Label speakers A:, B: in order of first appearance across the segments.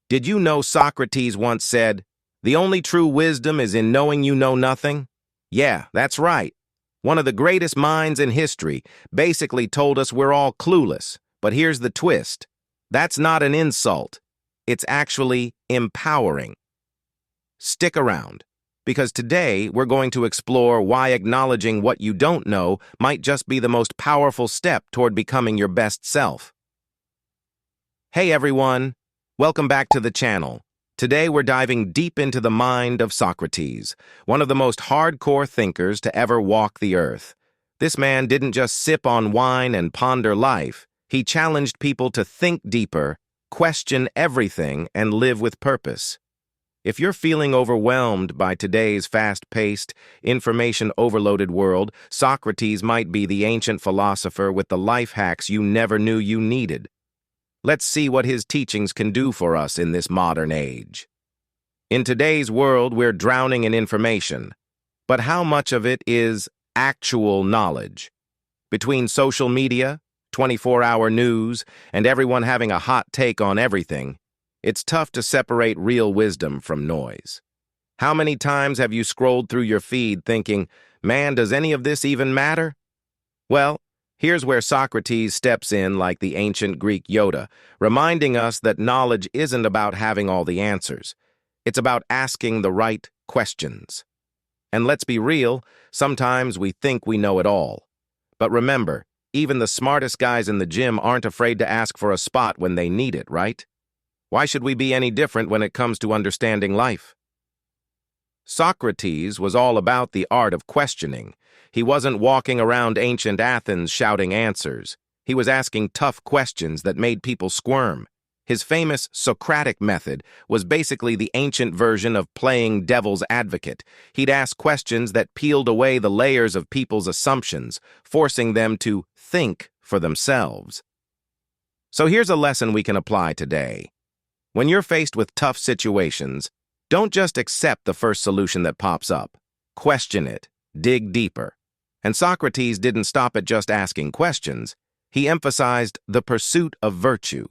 A: Did you know Socrates once said, "The only true wisdom is in knowing you know nothing"? Yeah, that's right. One of the greatest minds in history basically told us we're all clueless. But here's the twist. That's not an insult. It's actually empowering. Stick around, because today we're going to explore why acknowledging what you don't know might just be the most powerful step toward becoming your best self. Hey everyone, welcome back to the channel. Today we're diving deep into the mind of Socrates, one of the most hardcore thinkers to ever walk the earth. This man didn't just sip on wine and ponder life. He challenged people to think deeper, question everything, and live with purpose. If you're feeling overwhelmed by today's fast-paced, information-overloaded world, Socrates might be the ancient philosopher with the life hacks you never knew you needed. Let's see what his teachings can do for us in this modern age. In today's world, we're drowning in information. But how much of it is actual knowledge? Between social media, 24-hour news, and everyone having a hot take on everything, it's tough to separate real wisdom from noise. How many times have you scrolled through your feed thinking, "Man, does any of this even matter?" Well, here's where Socrates steps in like the ancient Greek Yoda, reminding us that knowledge isn't about having all the answers. It's about asking the right questions. And let's be real, sometimes we think we know it all. But remember, even the smartest guys in the gym aren't afraid to ask for a spot when they need it, right? Why should we be any different when it comes to understanding life? Socrates was all about the art of questioning. He wasn't walking around ancient Athens shouting answers. He was asking tough questions that made people squirm. His famous Socratic method was basically the ancient version of playing devil's advocate. He'd ask questions that peeled away the layers of people's assumptions, forcing them to think for themselves. So here's a lesson we can apply today. When you're faced with tough situations, don't just accept the first solution that pops up. Question it. Dig deeper. And Socrates didn't stop at just asking questions. He emphasized the pursuit of virtue.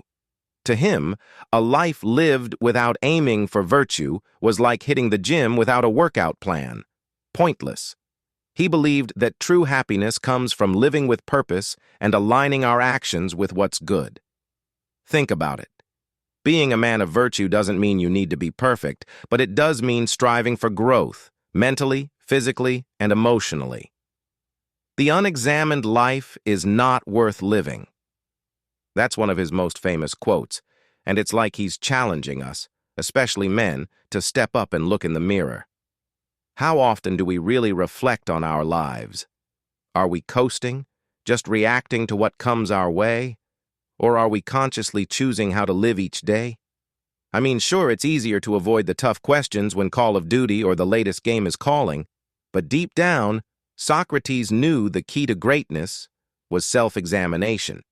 A: To him, a life lived without aiming for virtue was like hitting the gym without a workout plan. Pointless. He believed that true happiness comes from living with purpose and aligning our actions with what's good. Think about it. Being a man of virtue doesn't mean you need to be perfect, but it does mean striving for growth, mentally, physically, and emotionally. The unexamined life is not worth living. That's one of his most famous quotes, and it's like he's challenging us, especially men, to step up and look in the mirror. How often do we really reflect on our lives? Are we coasting, just reacting to what comes our way? Or are we consciously choosing how to live each day? I mean, sure, it's easier to avoid the tough questions when Call of Duty or the latest game is calling, but deep down, Socrates knew the key to greatness was self-examination.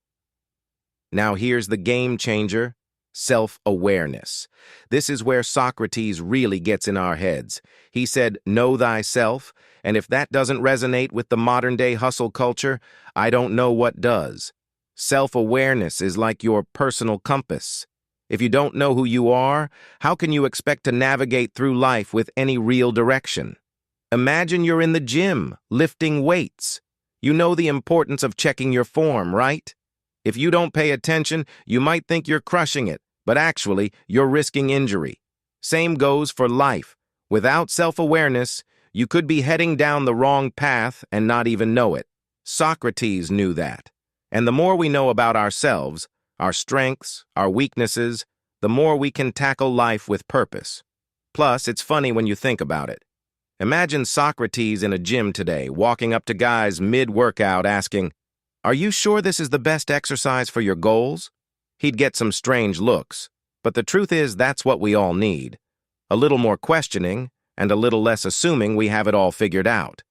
A: Now here's the game changer, self-awareness. This is where Socrates really gets in our heads. He said, "Know thyself," and if that doesn't resonate with the modern-day hustle culture, I don't know what does. Self-awareness is like your personal compass. If you don't know who you are, how can you expect to navigate through life with any real direction? Imagine you're in the gym, lifting weights. You know the importance of checking your form, right? If you don't pay attention, you might think you're crushing it, but actually, you're risking injury. Same goes for life. Without self-awareness, you could be heading down the wrong path and not even know it. Socrates knew that. And the more we know about ourselves, our strengths, our weaknesses, the more we can tackle life with purpose. Plus, it's funny when you think about it. Imagine Socrates in a gym today, walking up to guys mid-workout asking, "Are you sure this is the best exercise for your goals?" He'd get some strange looks, but the truth is that's what we all need. A little more questioning, and a little less assuming we have it all figured out.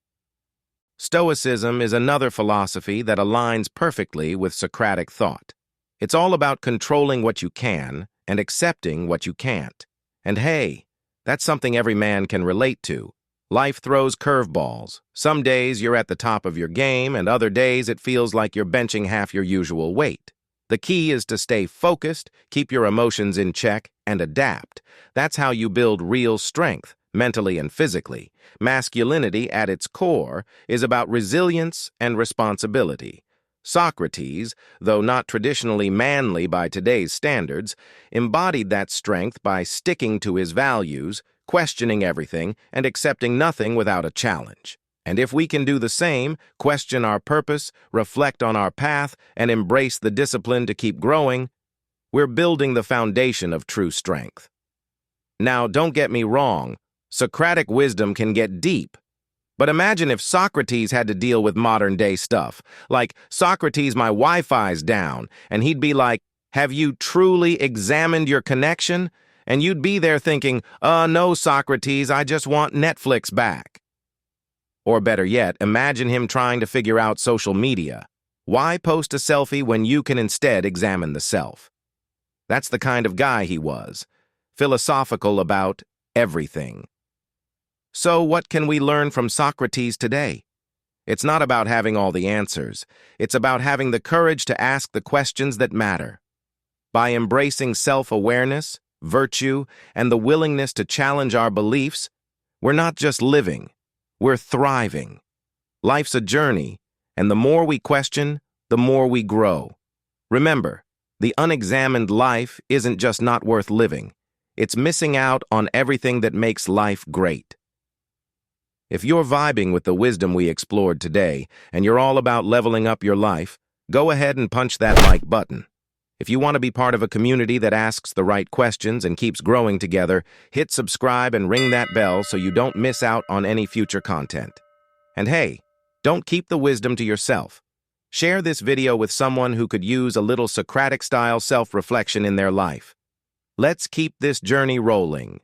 A: Stoicism is another philosophy that aligns perfectly with Socratic thought. It's all about controlling what you can and accepting what you can't. And hey, that's something every man can relate to. Life throws curveballs. Some days you're at the top of your game, and other days it feels like you're benching half your usual weight. The key is to stay focused, keep your emotions in check, and adapt. That's how you build real strength, mentally and physically. Masculinity, at its core, is about resilience and responsibility. Socrates, though not traditionally manly by today's standards, embodied that strength by sticking to his values, questioning everything, and accepting nothing without a challenge. And if we can do the same, question our purpose, reflect on our path, and embrace the discipline to keep growing, we're building the foundation of true strength. Now, don't get me wrong, Socratic wisdom can get deep. But imagine if Socrates had to deal with modern-day stuff. Like, Socrates, my Wi-Fi's down, and he'd be like, have you truly examined your connection? And you'd be there thinking, no, Socrates, I just want Netflix back. Or better yet, imagine him trying to figure out social media. Why post a selfie when you can instead examine the self? That's the kind of guy he was, philosophical about everything. So what can we learn from Socrates today? It's not about having all the answers. It's about having the courage to ask the questions that matter. By embracing self-awareness, virtue, and the willingness to challenge our beliefs, we're not just living, we're thriving. Life's a journey, and the more we question, the more we grow. Remember, the unexamined life isn't just not worth living. It's missing out on everything that makes life great. If you're vibing with the wisdom we explored today, and you're all about leveling up your life, go ahead and punch that like button. If you want to be part of a community that asks the right questions and keeps growing together, hit subscribe and ring that bell so you don't miss out on any future content. And hey, don't keep the wisdom to yourself. Share this video with someone who could use a little Socratic-style self-reflection in their life. Let's keep this journey rolling.